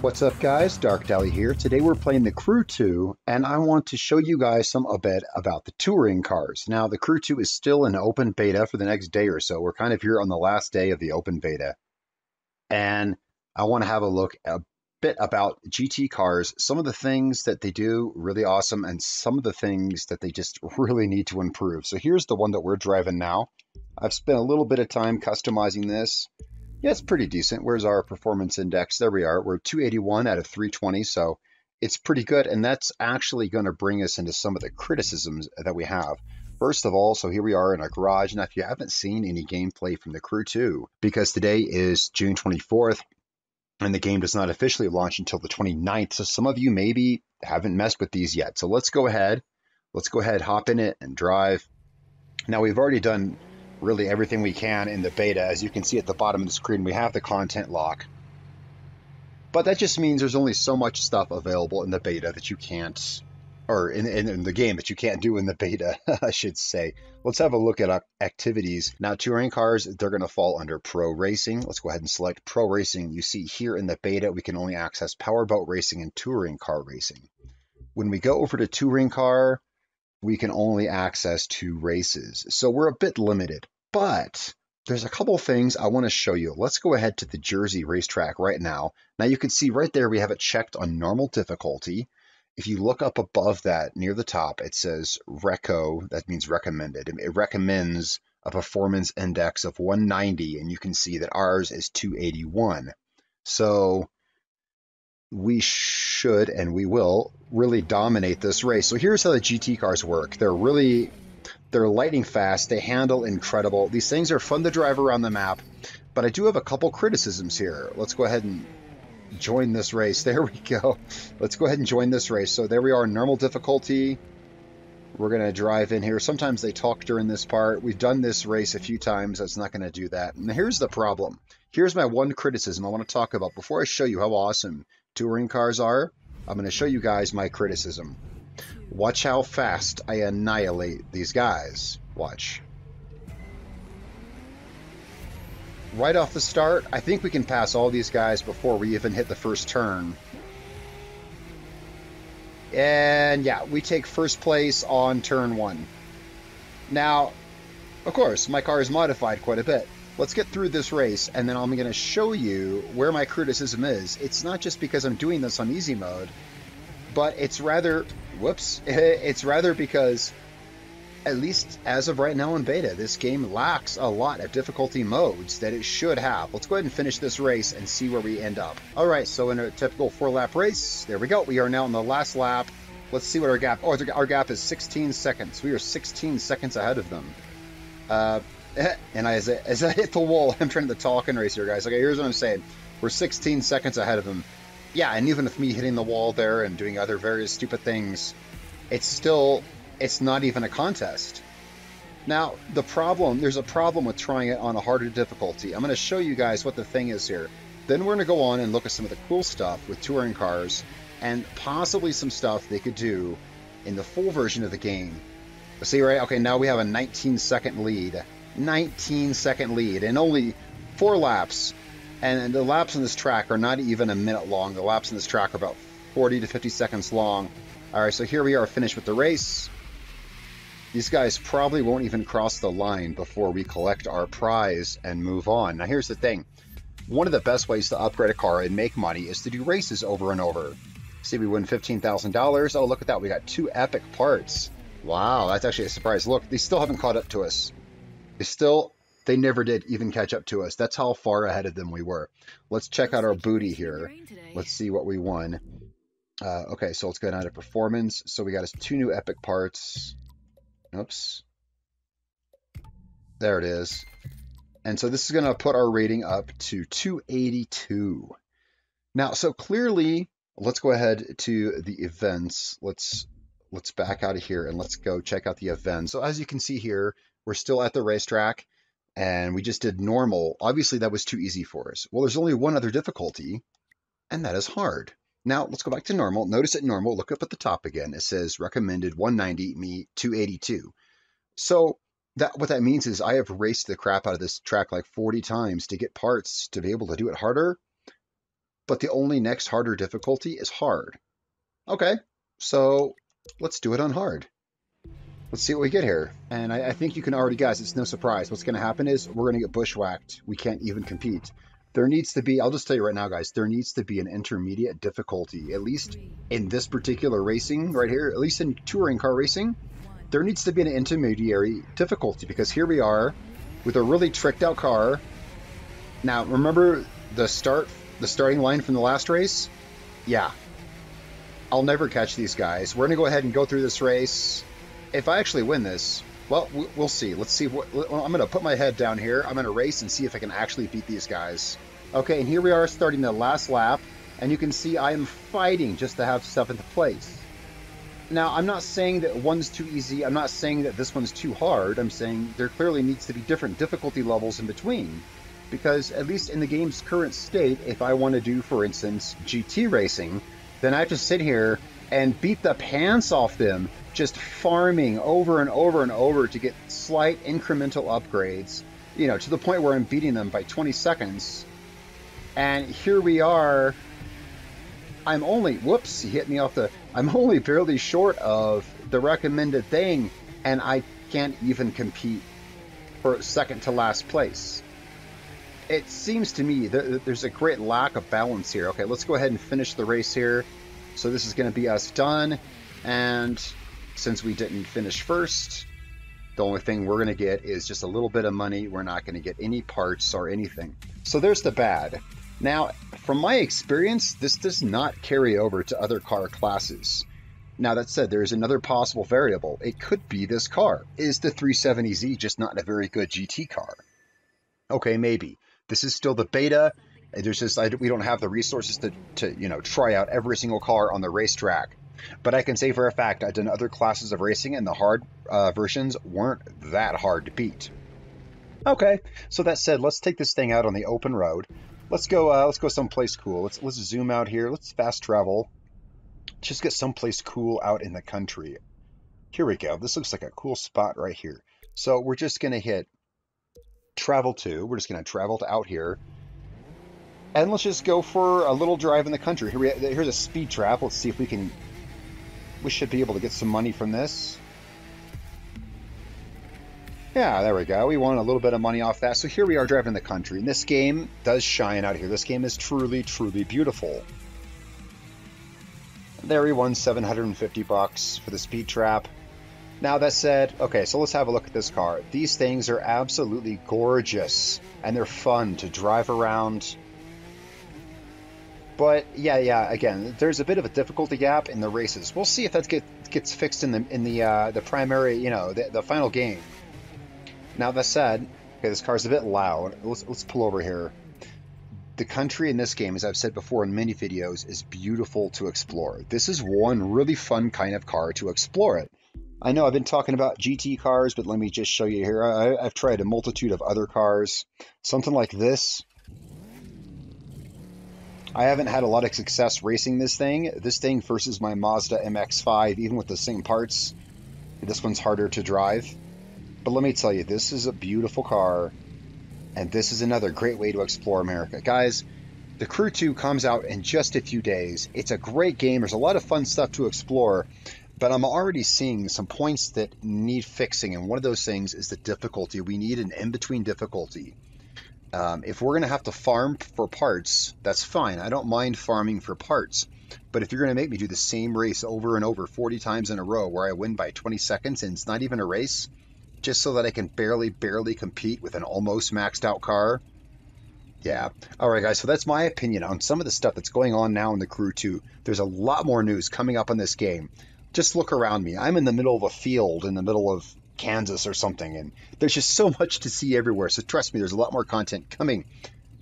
What's up guys, Darkdally here. Today we're playing the Crew 2 and I want to show you guys a bit about the touring cars. Now the Crew 2 is still in open beta for the next day or so. We're kind of here on the last day of the open beta. And I want to have a look a bit about GT cars, some of the things that they do really awesome and some of the things that they just really need to improve. So here's the one that we're driving now. I've spent a little bit of time customizing this. Yeah, it's pretty decent. Where's our performance index? There we are. We're 281 out of 320, so it's pretty good. And that's actually going to bring us into some of the criticisms that we have. First of all, so here we are in our garage. Now, if you haven't seen any gameplay from the Crew 2, because today is June 24th, and the game does not officially launch until the 29th, so some of you maybe haven't messed with these yet. So let's go ahead, hop in it and drive. Now, we've already done really everything we can in the beta. As you can see at the bottom of the screen, we have the content lock. But that just means there's only so much stuff available in the beta that you can't, or in the game that you can't do in the beta, I should say. Let's have a look at activities. Now, touring cars, they're going to fall under Pro Racing. Let's go ahead and select Pro Racing. You see here in the beta, we can only access powerboat racing and touring car racing. When we go over to touring car, we can only access 2 races. So we're a bit limited. But there's a couple things I want to show you. Let's go ahead to the Jersey racetrack right now. Now you can see right there we have it checked on normal difficulty. If you look up above that near the top, it says Reco, that means recommended. It recommends a performance index of 190, and you can see that ours is 281. So we should and we will really dominate this race. So here's how the GT cars work. They're lightning fast. They handle incredible. These things are fun to drive around the map, but I do have a couple criticisms here. Let's go ahead and join this race. There we go. Let's go ahead and join this race. So there we are, normal difficulty. We're going to drive in here. Sometimes they talk during this part. We've done this race a few times. That's not going to do that. And here's the problem. Here's my one criticism I want to talk about. Before I show you how awesome touring cars are, I'm going to show you guys my criticism. Watch how fast I annihilate these guys. Watch. Right off the start, I think we can pass all these guys before we even hit the first turn. And yeah, we take first place on turn 1. Now, of course, my car is modified quite a bit. Let's get through this race, and then I'm going to show you where my criticism is. It's not just because I'm doing this on easy mode, but it's rather, it's rather because, at least as of right now in beta, this game lacks a lot of difficulty modes that it should have. Let's go ahead and finish this race and see where we end up. All right, so in a typical 4-lap race, there we go. We are now in the last lap. Let's see what our gap, our gap is 16 seconds. We are 16 seconds ahead of them. And as I hit the wall, I'm trying to talk and race here, guys. Okay, here's what I'm saying. We're 16 seconds ahead of them. Yeah, and even with me hitting the wall there and doing other various stupid things, it's not even a contest. Now, there's a problem with trying it on a harder difficulty. I'm going to show you guys what the thing is here. Then we're going to go on and look at some of the cool stuff with touring cars and possibly some stuff they could do in the full version of the game. See, right? Okay, now we have a 19-second lead. 19-second lead and only 4 laps. And the laps on this track are not even a minute long. The laps on this track are about 40 to 50 seconds long. All right, so here we are finished with the race. These guys probably won't even cross the line before we collect our prize and move on. Now, here's the thing. One of the best ways to upgrade a car and make money is to do races over and over. See, we win $15,000. Oh, look at that. We got 2 epic parts. Wow, that's actually a surprise. Look, they still haven't caught up to us. They never did even catch up to us. That's how far ahead of them we were. Let's check out our booty here. Let's see what we won. Okay, so let's go down to performance. So we got us 2 new epic parts. Oops. There it is. And so this is going to put our rating up to 282. Now, so clearly, let's go ahead to the events. Let's back out of here and let's go check out the events. So as you can see here, we're still at the racetrack. And we just did normal. Obviously, that was too easy for us. Well, there's only one other difficulty, and that is hard. Now, let's go back to normal. Notice at normal, look up at the top again. It says recommended 190, me 282. So what that means is I have raced the crap out of this track like 40 times to get parts to be able to do it harder. but the only next harder difficulty is hard. Okay, so let's do it on hard. Let's see what we get here. And I think you can already guess, it's no surprise. What's going to happen is we're going to get bushwhacked. We can't even compete. There needs to be, I'll just tell you right now, guys, there needs to be an intermediate difficulty, at least in this particular racing right here, at least in touring car racing, there needs to be an intermediary difficulty because here we are with a really tricked out car. Now, remember the starting line from the last race? Yeah. I'll never catch these guys. We're going to go ahead and go through this race. If I actually win this, well, we'll see. Let's see what I'm going to put my head down here. I'm going to race and see if I can actually beat these guys. Okay, and here we are starting the last lap, and you can see I am fighting just to have 7th place. Now, I'm not saying that one's too easy. I'm not saying that this one's too hard. I'm saying there clearly needs to be different difficulty levels in between. Because at least in the game's current state, if I want to do, for instance, GT racing, then I have to sit here and beat the pants off them, just farming over and over and over to get slight incremental upgrades, you know, to the point where I'm beating them by 20 seconds. And here we are. I'm only, whoops, he hit me off the, I'm only barely short of the recommended thing, and I can't even compete for second to last place. It seems to me that there's a great lack of balance here. Okay, let's go ahead and finish the race here. So this is going to be us done, and since we didn't finish first, the only thing we're going to get is just a little bit of money. We're not going to get any parts or anything. So there's the bad. Now, from my experience, this does not carry over to other car classes. Now, that said, there is another possible variable. It could be this car. Is the 370Z just not a very good GT car? Okay, maybe. This is still the beta. There's just, we don't have the resources to you know, try out every single car on the racetrack. But I can say for a fact, I've done other classes of racing, and the hard versions weren't that hard to beat. Okay, so that said, let's take this thing out on the open road. Let's go someplace cool. Let's zoom out here. Let's fast travel. Just get someplace cool out in the country. Here we go. This looks like a cool spot right here. So we're just gonna hit travel to. We're just gonna travel to out here. And let's just go for a little drive in the country. Here's a speed trap. Let's see if we can... We should be able to get some money from this. Yeah, there we go. We won a little bit of money off that. So here we are driving the country. And this game does shine out here. This game is truly, truly beautiful. There we won $750 for the speed trap. Now that said, okay, so let's have a look at this car. These things are absolutely gorgeous. And they're fun to drive around. But yeah, again, there's a bit of a difficulty gap in the races. We'll see if that gets fixed in the primary, you know, the final game. Now that said, okay, this car's a bit loud. Let's pull over here. The country in this game, as I've said before in many videos, is beautiful to explore. This is one really fun kind of car to explore it. I know I've been talking about GT cars, but let me just show you here. I've tried a multitude of other cars. Something like this. I haven't had a lot of success racing this thing. This thing versus my Mazda MX-5, even with the same parts, this one's harder to drive. But let me tell you, this is a beautiful car, and this is another great way to explore America. Guys, the Crew 2 comes out in just a few days. It's a great game. There's a lot of fun stuff to explore, but I'm already seeing some points that need fixing, and one of those things is the difficulty. We need an in-between difficulty. If we're going to have to farm for parts, that's fine. I don't mind farming for parts. But if you're going to make me do the same race over and over 40 times in a row where I win by 20 seconds and it's not even a race, just so that I can barely compete with an almost maxed out car, yeah. All right, guys, so that's my opinion on some of the stuff that's going on now in the Crew 2. There's a lot more news coming up on this game. Just look around me. I'm in the middle of a field in the middle of Kansas or something, and there's just so much to see everywhere. So trust me, there's a lot more content coming.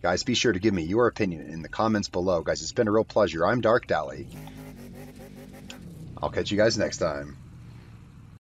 Guys, be sure to give me your opinion in the comments below. Guys, it's been a real pleasure. I'm Darkdally. I'll catch you guys next time.